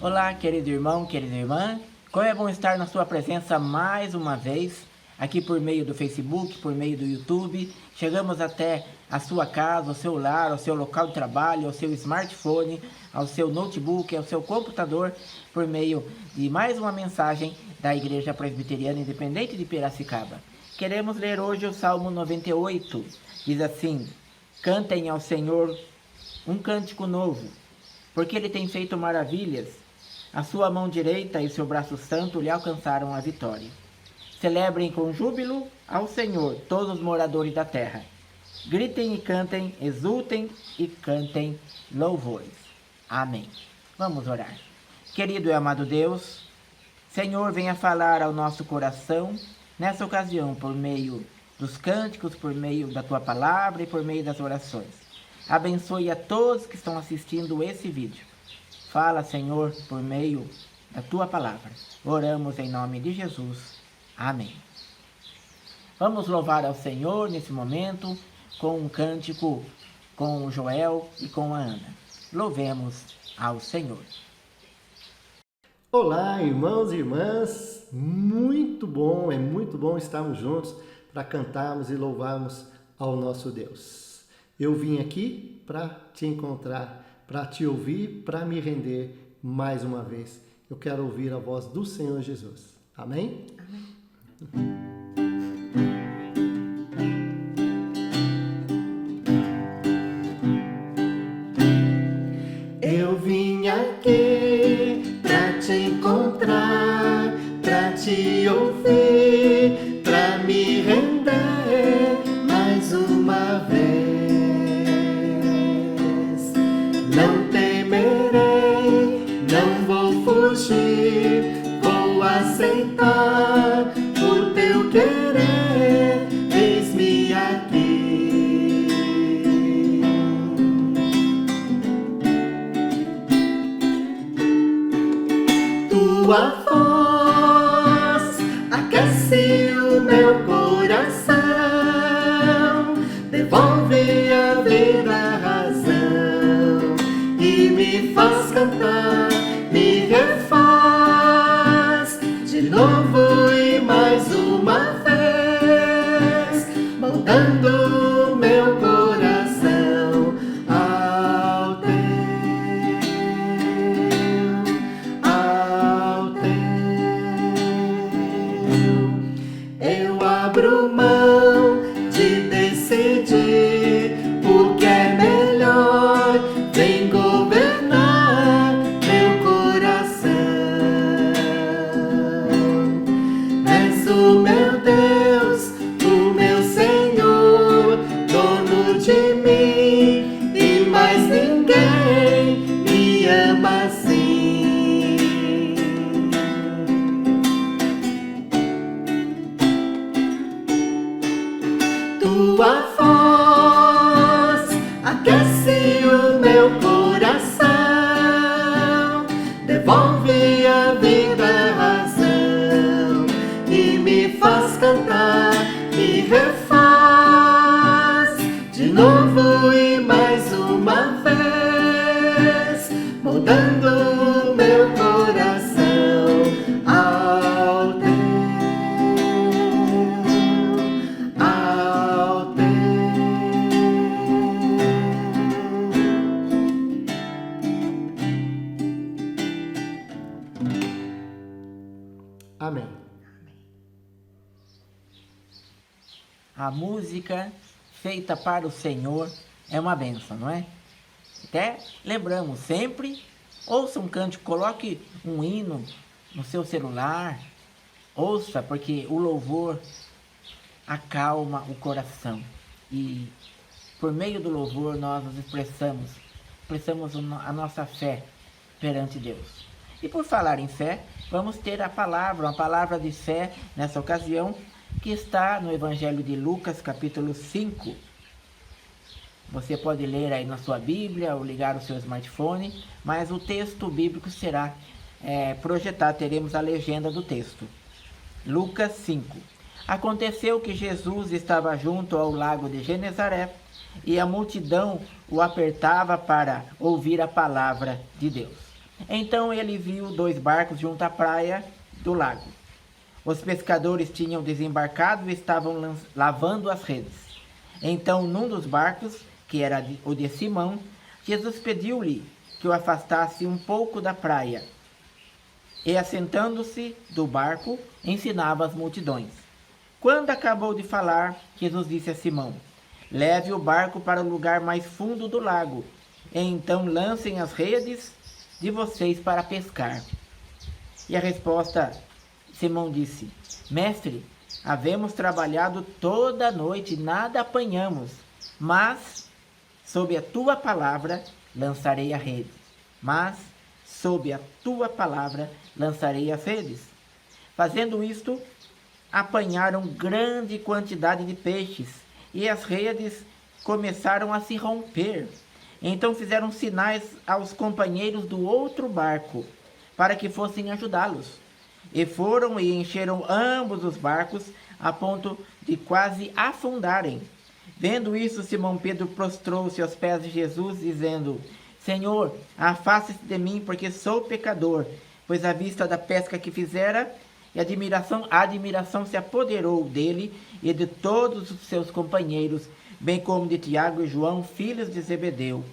Olá, querido irmão, querida irmã. Como é bom estar na sua presença mais uma vez, aqui por meio do Facebook, por meio do YouTube. Chegamos até a sua casa, ao seu lar, ao seu local de trabalho, ao seu smartphone, ao seu notebook, ao seu computador, por meio de mais uma mensagem da Igreja Presbiteriana Independente de Piracicaba. Queremos ler hoje o Salmo 98. Diz assim: cantem ao Senhor um cântico novo, porque Ele tem feito maravilhas. A sua mão direita e seu braço santo lhe alcançaram a vitória. Celebrem com júbilo ao Senhor todos os moradores da terra. Gritem e cantem, exultem e cantem louvores. Amém. Vamos orar. Querido e amado Deus, Senhor, venha falar ao nosso coração nessa ocasião, por meio dos cânticos, por meio da Tua palavra e por meio das orações. Abençoe a todos que estão assistindo esse vídeo. Fala, Senhor, por meio da Tua palavra. Oramos em nome de Jesus. Amém. Vamos louvar ao Senhor nesse momento com um cântico com o Joel e com a Ana. Louvemos ao Senhor. Olá, irmãos e irmãs. Muito bom estarmos juntos para cantarmos e louvarmos ao nosso Deus. Eu vim aqui para te encontrar, para te ouvir, para me render mais uma vez. Eu quero ouvir a voz do Senhor Jesus. Amém? Amém. Eu vim aqui para te encontrar, para te ouvir, para me render mais uma vez. Não temerei, não vou fugir, vou aceitar o teu querer, eis-me aqui. Tua voz aquece o meu coração, devolve a vida, a razão, e me faz cantar, me refaz de novo e mais uma vez, moldando o meu coração ao teu, ao teu. Eu abro mão de decidir o que é melhor, vem governar meu coração. És o meu Deus, o meu Senhor, dono de mim, e mais ninguém me ama assim. Tua voz aquece o meu coração, devolve a vida, a razão, e me faz cantar, me refaz de novo e mais uma vez, moldando o meu coração ao teu, ao teu. Amém. A música feita para o Senhor é uma bênção, não é? Até lembramos sempre, ouça um cântico, coloque um hino no seu celular, ouça, porque o louvor acalma o coração. E por meio do louvor nós nos expressamos a nossa fé perante Deus. E por falar em fé, vamos ter uma palavra de fé nessa ocasião, que está no Evangelho de Lucas, capítulo 5. Você pode ler aí na sua Bíblia ou ligar o seu smartphone, mas o texto bíblico será projetado, teremos a legenda do texto. Lucas 5. Aconteceu que Jesus estava junto ao lago de Genezaré e a multidão o apertava para ouvir a palavra de Deus. Então ele viu 2 barcos junto à praia do lago. Os pescadores tinham desembarcado e estavam lavando as redes. Então, num dos barcos, que era o de Simão, Jesus pediu-lhe que o afastasse um pouco da praia. E, assentando-se do barco, ensinava as multidões. Quando acabou de falar, Jesus disse a Simão: leve o barco para o lugar mais fundo do lago, e então lancem as redes de vocês para pescar. E a resposta, Simão disse: mestre, havemos trabalhado toda a noite e nada apanhamos, mas sob a tua palavra lançarei a rede. Mas sob a tua palavra lançarei as redes. Fazendo isto, apanharam grande quantidade de peixes, e as redes começaram a se romper. Então fizeram sinais aos companheiros do outro barco, para que fossem ajudá-los. E foram e encheram ambos os barcos, a ponto de quase afundarem. Vendo isso, Simão Pedro prostrou-se aos pés de Jesus, dizendo: Senhor, afaste-se de mim, porque sou pecador. Pois à vista da pesca que fizera, a admiração se apoderou dele e de todos os seus companheiros, bem como de Tiago e João, filhos de Zebedeu,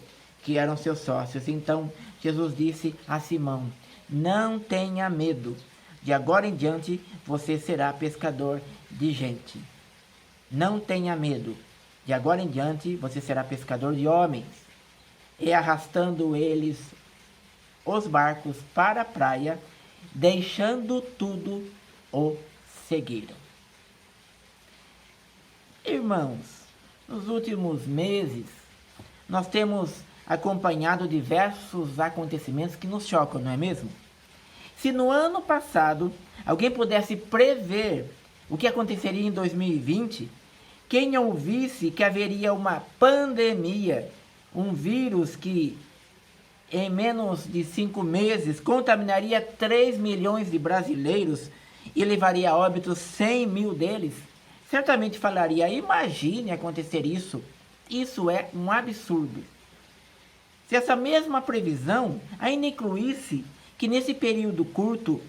que eram seus sócios. Então Jesus disse a Simão: não tenha medo, de agora em diante você será pescador de gente. Não tenha medo, de agora em diante você será pescador de homens. E arrastando eles os barcos para a praia, deixando tudo, o seguiram. Irmãos, nos últimos meses, nós temos acompanhado diversos acontecimentos que nos chocam, não é mesmo? Se no ano passado alguém pudesse prever o que aconteceria em 2020, quem ouvisse que haveria uma pandemia, um vírus que em menos de 5 meses contaminaria 3 milhões de brasileiros e levaria a óbito 100 mil deles, certamente falaria: imagine acontecer isso. Isso é um absurdo. Se essa mesma previsão ainda incluísse que nesse período curto,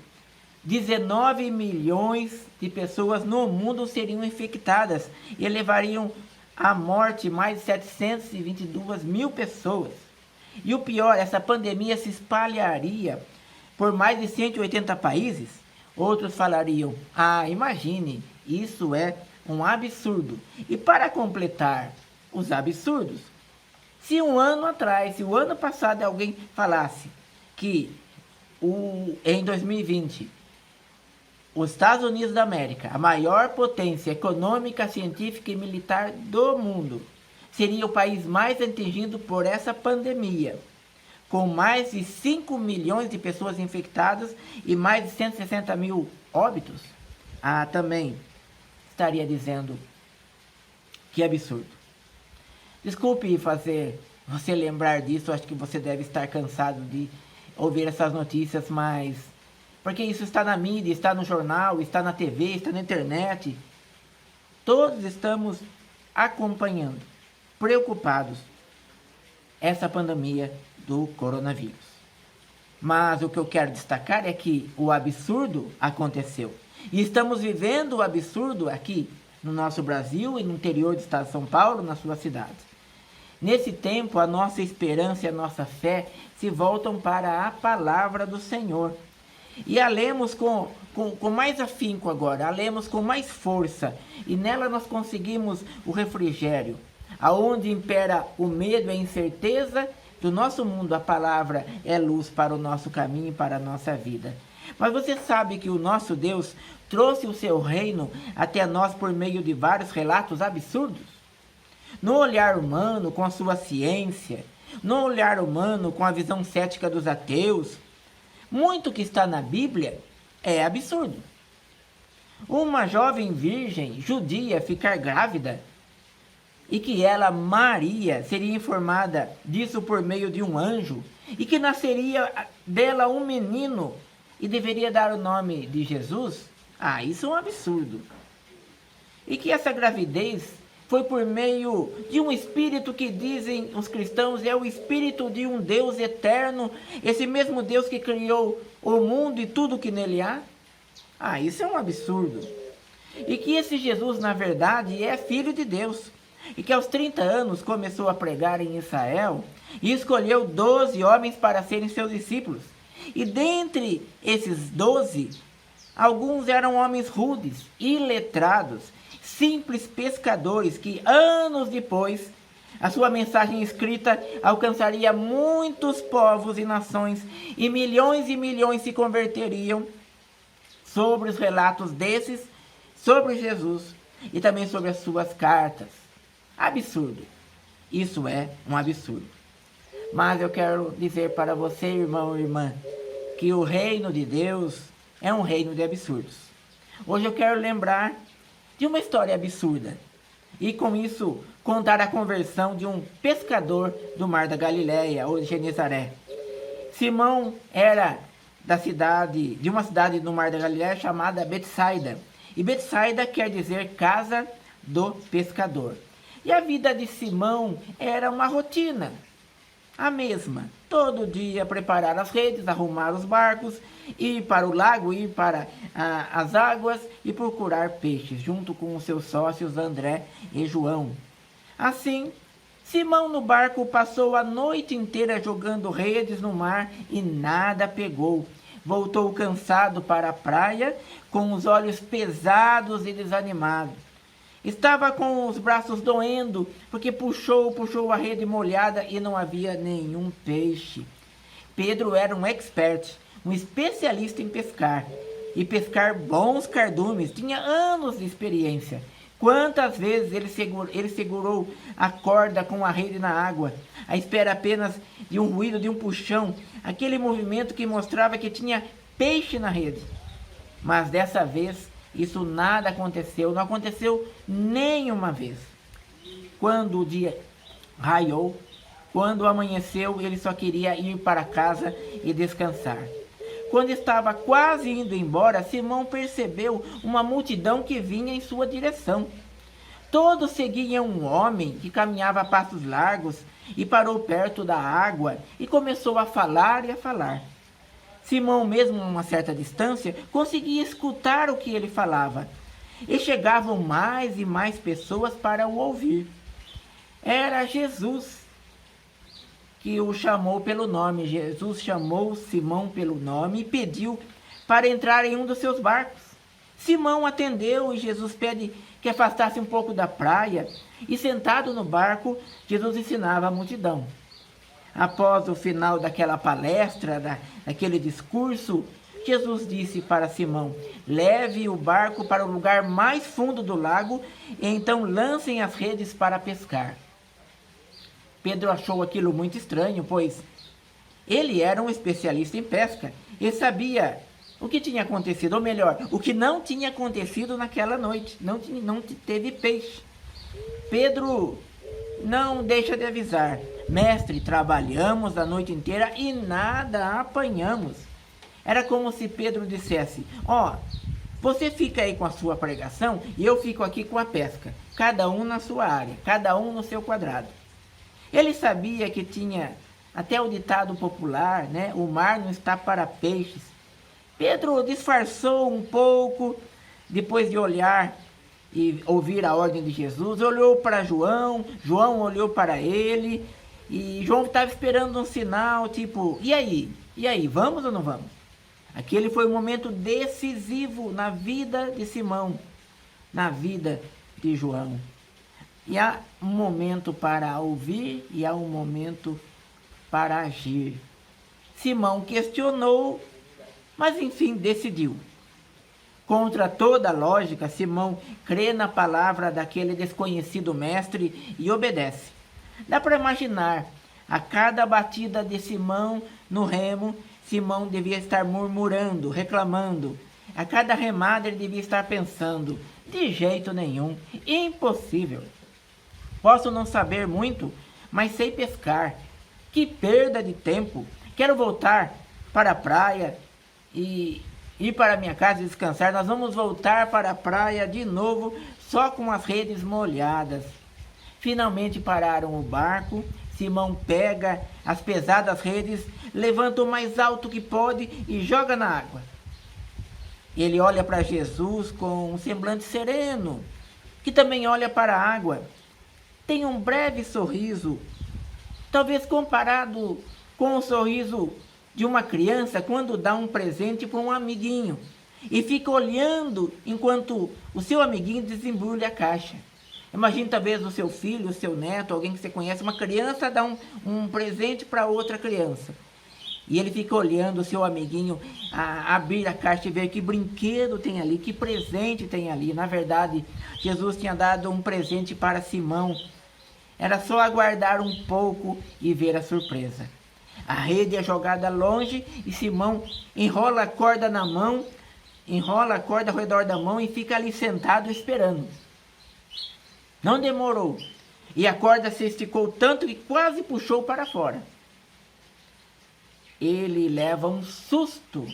19 milhões de pessoas no mundo seriam infectadas e levariam à morte mais de 722 mil pessoas. E o pior, essa pandemia se espalharia por mais de 180 países. Outros falariam: imagine, isso é um absurdo. E para completar os absurdos, se um ano atrás, se o ano passado alguém falasse que em 2020, os Estados Unidos da América, a maior potência econômica, científica e militar do mundo, seria o país mais atingido por essa pandemia, com mais de 5 milhões de pessoas infectadas e mais de 160 mil óbitos, também estaria dizendo: que absurdo. Desculpe fazer você lembrar disso, acho que você deve estar cansado de ouvir essas notícias, mas porque isso está na mídia, está no jornal, está na TV, está na internet. Todos estamos acompanhando, preocupados, essa pandemia do coronavírus. Mas o que eu quero destacar é que o absurdo aconteceu. E estamos vivendo o absurdo aqui no nosso Brasil e no interior do estado de São Paulo, na sua cidade. Nesse tempo, a nossa esperança e a nossa fé se voltam para a palavra do Senhor. E a lemos com mais afinco agora, a lemos com mais força. E nela nós conseguimos o refrigério. Aonde impera o medo e a incerteza do nosso mundo, a palavra é luz para o nosso caminho e para a nossa vida. Mas você sabe que o nosso Deus trouxe o seu reino até nós por meio de vários relatos absurdos? No olhar humano, com a sua ciência, no olhar humano, com a visão cética dos ateus, muito que está na Bíblia é absurdo. Uma jovem virgem judia ficar grávida e que ela, Maria, seria informada disso por meio de um anjo e que nasceria dela um menino e deveria dar o nome de Jesus? Isso é um absurdo. E que essa gravidez foi por meio de um espírito que dizem os cristãos é o espírito de um Deus eterno, esse mesmo Deus que criou o mundo e tudo que nele há? Isso é um absurdo. E que esse Jesus, na verdade, é filho de Deus. E que aos 30 anos começou a pregar em Israel e escolheu 12 homens para serem seus discípulos. E dentre esses 12, alguns eram homens rudes, iletrados, simples pescadores que anos depois a sua mensagem escrita alcançaria muitos povos e nações e milhões se converteriam sobre os relatos desses, sobre Jesus e também sobre as suas cartas. Absurdo. Isso é um absurdo. Mas eu quero dizer para você, irmão e irmã, que o reino de Deus é um reino de absurdos. Hoje eu quero lembrar de uma história absurda e com isso contar a conversão de um pescador do mar da Galileia, ou de Genezaré. Simão era de uma cidade do mar da Galileia chamada Betsaida. E Betsaida quer dizer casa do pescador. E a vida de Simão era uma rotina, a mesma. Todo dia preparar as redes, arrumar os barcos, ir para o lago, ir para as águas e procurar peixes, junto com os seus sócios André e João. Assim, Simão no barco passou a noite inteira jogando redes no mar e nada pegou. Voltou cansado para a praia, com os olhos pesados e desanimados. Estava com os braços doendo, porque puxou a rede molhada e não havia nenhum peixe. Pedro era um expert, um especialista em pescar. E pescar bons cardumes, tinha anos de experiência. Quantas vezes ele segurou a corda com a rede na água, à espera apenas de um ruído, de um puxão, aquele movimento que mostrava que tinha peixe na rede. Mas dessa vez, isso nada aconteceu, não aconteceu nenhuma vez. Quando o dia raiou, quando amanheceu, ele só queria ir para casa e descansar. Quando estava quase indo embora, Simão percebeu uma multidão que vinha em sua direção. Todos seguiam um homem que caminhava a passos largos e parou perto da água e começou a falar e a falar. Simão, mesmo a uma certa distância, conseguia escutar o que ele falava. E chegavam mais e mais pessoas para o ouvir. Era Jesus que o chamou pelo nome. Jesus chamou Simão pelo nome e pediu para entrar em um dos seus barcos. Simão atendeu e Jesus pede que afastasse um pouco da praia. E sentado no barco, Jesus ensinava a multidão. Após o final daquela palestra, daquele discurso, Jesus disse para Simão: leve o barco para o lugar mais fundo do lago e então lancem as redes para pescar. Pedro achou aquilo muito estranho, pois ele era um especialista em pesca. Ele sabia o que tinha acontecido, ou melhor, o que não tinha acontecido naquela noite. Não teve peixe. Pedro não deixa de avisar: mestre, trabalhamos a noite inteira e nada apanhamos. Era como se Pedro dissesse: você fica aí com a sua pregação e eu fico aqui com a pesca. Cada um na sua área, cada um no seu quadrado. Ele sabia que tinha até o ditado popular, né? O mar não está para peixes. Pedro disfarçou um pouco, depois de olhar e ouvir a ordem de Jesus, olhou para João, João olhou para ele, e João estava esperando um sinal, tipo, e aí, vamos ou não vamos? Aquele foi um momento decisivo na vida de Simão, na vida de João. E há um momento para ouvir e há um momento para agir. Simão questionou, mas enfim decidiu. Contra toda lógica, Simão crê na palavra daquele desconhecido mestre e obedece. Dá para imaginar, a cada batida de Simão no remo, Simão devia estar murmurando, reclamando. A cada remada ele devia estar pensando: de jeito nenhum, impossível. Posso não saber muito, mas sei pescar. Que perda de tempo. Quero voltar para a praia e ir para minha casa descansar. Nós vamos voltar para a praia de novo, só com as redes molhadas. Finalmente pararam o barco. Simão pega as pesadas redes, levanta o mais alto que pode e joga na água. Ele olha para Jesus com um semblante sereno, que também olha para a água. Tem um breve sorriso, talvez comparado com o sorriso de uma criança quando dá um presente para um amiguinho e fica olhando enquanto o seu amiguinho desembrulha a caixa. Imagine talvez o seu filho, o seu neto, alguém que você conhece, uma criança dá um presente para outra criança. E ele fica olhando o seu amiguinho abrir a caixa e ver que brinquedo tem ali, que presente tem ali. Na verdade, Jesus tinha dado um presente para Simão. Era só aguardar um pouco e ver a surpresa. A rede é jogada longe e Simão enrola a corda na mão, enrola a corda ao redor da mão e fica ali sentado esperando. Não demorou. E a corda se esticou tanto que quase puxou para fora. Ele leva um susto.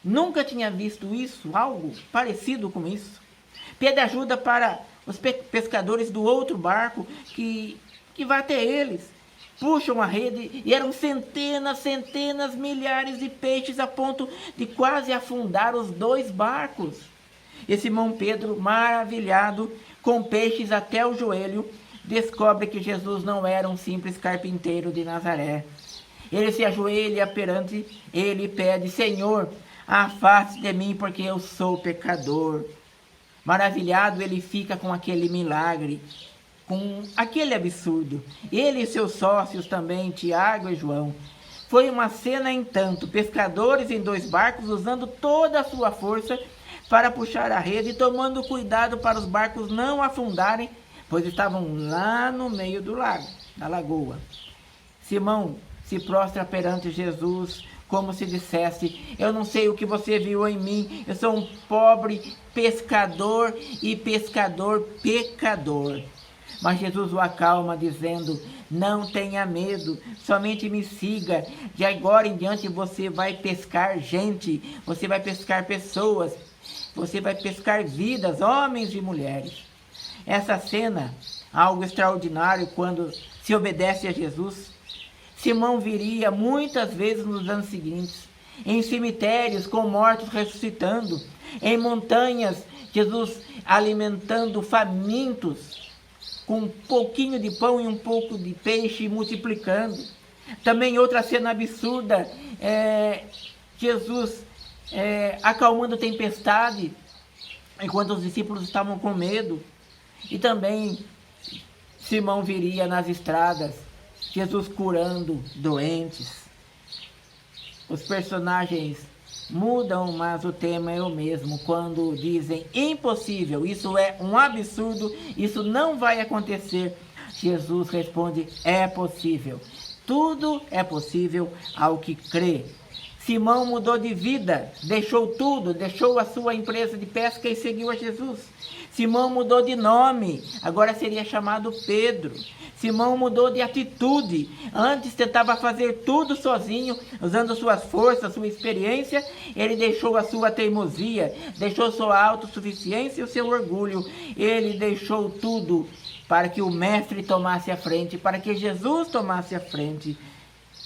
Nunca tinha visto isso, algo parecido com isso. Pede ajuda para os pescadores do outro barco que vai até eles. Puxam a rede e eram centenas, milhares de peixes a ponto de quase afundar os dois barcos. E Simão Pedro, maravilhado, com peixes até o joelho, descobre que Jesus não era um simples carpinteiro de Nazaré. Ele se ajoelha perante ele e pede: Senhor, afaste de mim porque eu sou pecador. Maravilhado, ele fica com aquele milagre, com aquele absurdo. Ele e seus sócios também, Tiago e João. Foi uma cena entanto, pescadores em dois barcos usando toda a sua força para puxar a rede e tomando cuidado para os barcos não afundarem, pois estavam lá no meio do lago, da lagoa. Simão se prostra perante Jesus, como se dissesse: eu não sei o que você viu em mim, eu sou um pobre pescador e pescador pecador. Mas Jesus o acalma dizendo: não tenha medo, somente me siga. De agora em diante você vai pescar gente, você vai pescar pessoas, você vai pescar vidas, homens e mulheres. Essa cena, algo extraordinário quando se obedece a Jesus. Simão viria muitas vezes nos anos seguintes, em cemitérios com mortos ressuscitando, em montanhas, Jesus alimentando famintos, com um pouquinho de pão e um pouco de peixe multiplicando. Também outra cena absurda, Jesus acalmando a tempestade, enquanto os discípulos estavam com medo. E também Simão viria nas estradas, Jesus curando doentes. Os personagens mudam, mas o tema é o mesmo. Quando dizem impossível, isso é um absurdo, isso não vai acontecer, Jesus responde: é possível. Tudo é possível ao que crê. Simão mudou de vida, deixou tudo, deixou a sua empresa de pesca e seguiu a Jesus. Simão mudou de nome, agora seria chamado Pedro. Simão mudou de atitude, antes tentava fazer tudo sozinho, usando suas forças, sua experiência. Ele deixou a sua teimosia, deixou sua autossuficiência e o seu orgulho. Ele deixou tudo para que o Mestre tomasse a frente, para que Jesus tomasse a frente.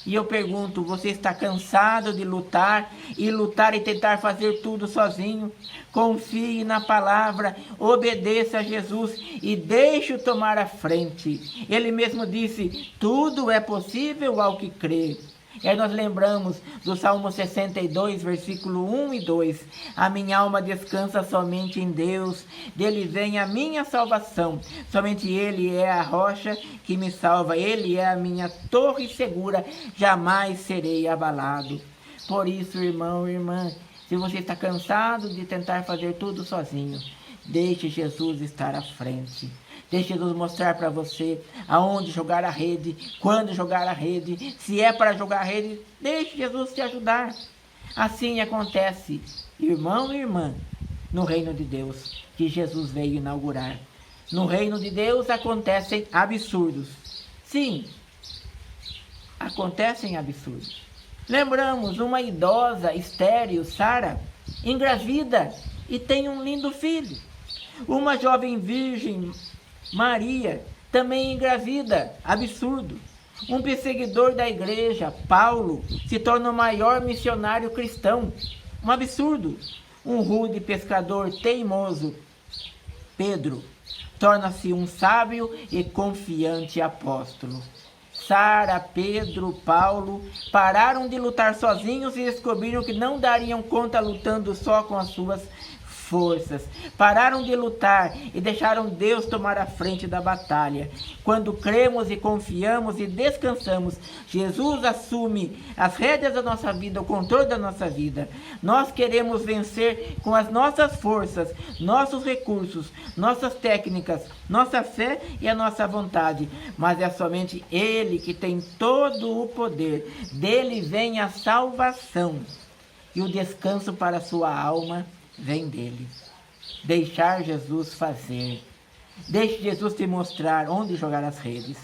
E eu pergunto: você está cansado de lutar e tentar fazer tudo sozinho? Confie na palavra, obedeça a Jesus e deixe-o tomar a frente. Ele mesmo disse: tudo é possível ao que crê. E aí nós lembramos do Salmo 62, versículo 1 e 2. A minha alma descansa somente em Deus, dele vem a minha salvação. Somente Ele é a rocha que me salva, Ele é a minha torre segura, jamais serei abalado. Por isso, irmão e irmã, se você está cansado de tentar fazer tudo sozinho, deixe Jesus estar à frente. Deixe Jesus mostrar para você aonde jogar a rede, quando jogar a rede, se é para jogar a rede, deixe Jesus te ajudar. Assim acontece, irmão e irmã, no reino de Deus, que Jesus veio inaugurar. No reino de Deus acontecem absurdos. Sim, acontecem absurdos. Lembramos uma idosa, estéril, Sara, engravida e tem um lindo filho. Uma jovem virgem, Maria, também engravida. Absurdo. Um perseguidor da igreja, Paulo, se torna o maior missionário cristão. Um absurdo. Um rude pescador teimoso, Pedro, torna-se um sábio e confiante apóstolo. Sara, Pedro, Paulo pararam de lutar sozinhos e descobriram que não dariam conta lutando só com as suas forças. Pararam de lutar e deixaram Deus tomar a frente da batalha. Quando cremos e confiamos e descansamos, Jesus assume as rédeas da nossa vida, o controle da nossa vida. Nós queremos vencer com as nossas forças, nossos recursos, nossas técnicas, nossa fé e a nossa vontade. Mas é somente Ele que tem todo o poder. Dele vem a salvação e o descanso para a sua alma vem dele. Deixar Jesus fazer. Deixe Jesus te mostrar onde jogar as redes.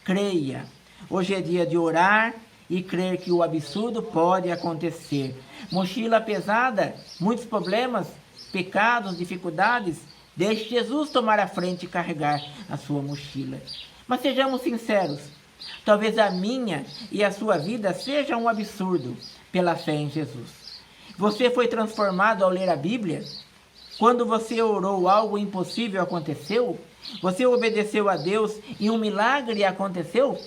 Creia. Hoje é dia de orar e crer que o absurdo pode acontecer. Mochila pesada, muitos problemas, pecados, dificuldades. Deixe Jesus tomar a frente e carregar a sua mochila. Mas sejamos sinceros. Talvez a minha e a sua vida seja um absurdo pela fé em Jesus. Você foi transformado ao ler a Bíblia? Quando você orou, algo impossível aconteceu? Você obedeceu a Deus e um milagre aconteceu?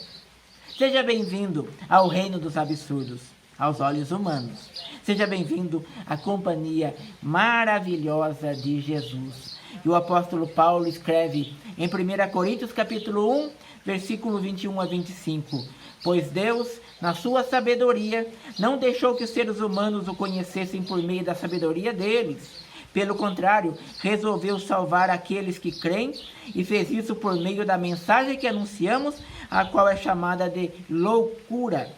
Seja bem-vindo ao reino dos absurdos, aos olhos humanos. Seja bem-vindo à companhia maravilhosa de Jesus. E o apóstolo Paulo escreve em 1 Coríntios capítulo 1, versículo 21 a 25. Pois Deus, na sua sabedoria, não deixou que os seres humanos o conhecessem por meio da sabedoria deles. Pelo contrário, resolveu salvar aqueles que creem e fez isso por meio da mensagem que anunciamos, a qual é chamada de loucura.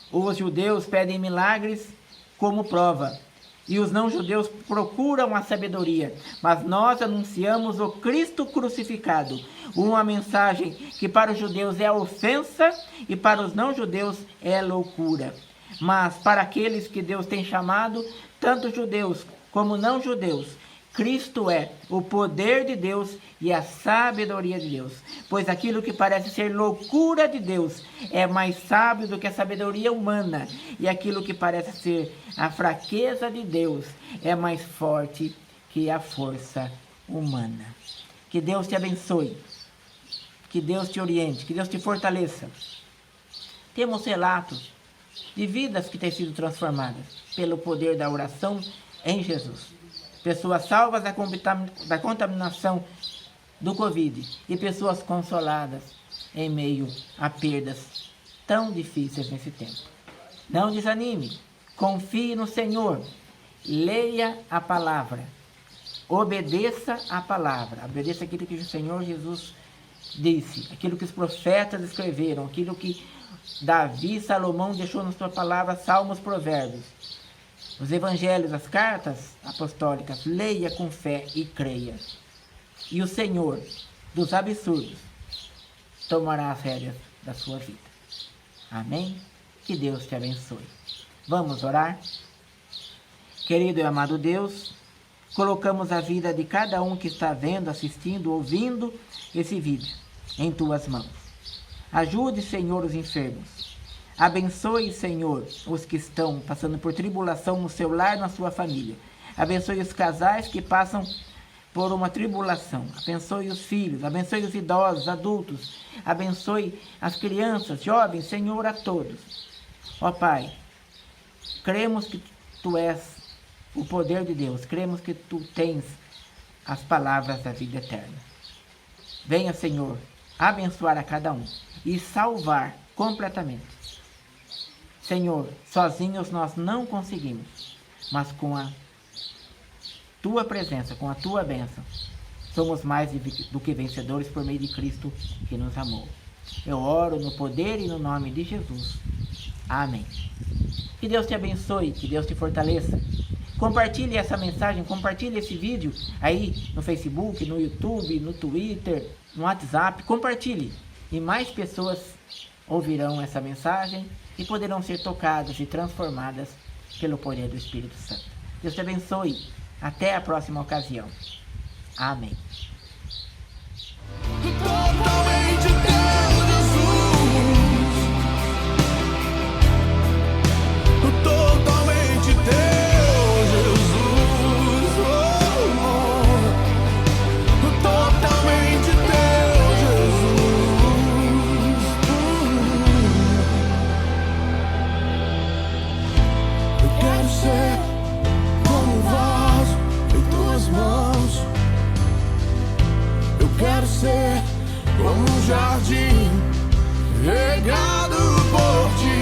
Os judeus pedem milagres como prova, e os não-judeus procuram a sabedoria, mas nós anunciamos o Cristo crucificado, uma mensagem que para os judeus é ofensa e para os não-judeus é loucura. Mas para aqueles que Deus tem chamado, tanto judeus como não-judeus, Cristo é o poder de Deus e a sabedoria de Deus. Pois aquilo que parece ser loucura de Deus é mais sábio do que a sabedoria humana. E aquilo que parece ser a fraqueza de Deus é mais forte que a força humana. Que Deus te abençoe. Que Deus te oriente. Que Deus te fortaleça. Temos relatos de vidas que têm sido transformadas pelo poder da oração em Jesus. Pessoas salvas da contaminação do Covid e pessoas consoladas em meio a perdas tão difíceis nesse tempo. Não desanime, confie no Senhor, leia a palavra, obedeça a palavra, obedeça aquilo que o Senhor Jesus disse, aquilo que os profetas escreveram, aquilo que Davi, Salomão deixou na sua palavra, Salmos, Provérbios. Os evangelhos, as cartas apostólicas, leia com fé e creia. E o Senhor dos absurdos tomará as rédeas da sua vida. Amém? Que Deus te abençoe. Vamos orar? Querido e amado Deus, colocamos a vida de cada um que está vendo, assistindo, ouvindo esse vídeo em tuas mãos. Ajude, Senhor, os enfermos. Abençoe, Senhor, os que estão passando por tribulação no seu lar, na sua família. Abençoe os casais que passam por uma tribulação. Abençoe os filhos, abençoe os idosos, adultos. Abençoe as crianças, jovens, Senhor, a todos. Ó Pai, cremos que Tu és o poder de Deus. Cremos que Tu tens as palavras da vida eterna. Venha, Senhor, abençoar a cada um e salvar completamente. Senhor, sozinhos nós não conseguimos, mas com a Tua presença, com a Tua bênção, somos mais do que vencedores por meio de Cristo que nos amou. Eu oro no poder e no nome de Jesus. Amém. Que Deus te abençoe, que Deus te fortaleça. Compartilhe essa mensagem, compartilhe esse vídeo aí no Facebook, no YouTube, no Twitter, no WhatsApp. Compartilhe e mais pessoas ouvirão essa mensagem e poderão ser tocadas e transformadas pelo poder do Espírito Santo. Deus te abençoe. Até a próxima ocasião. Amém. jardim regado por ti.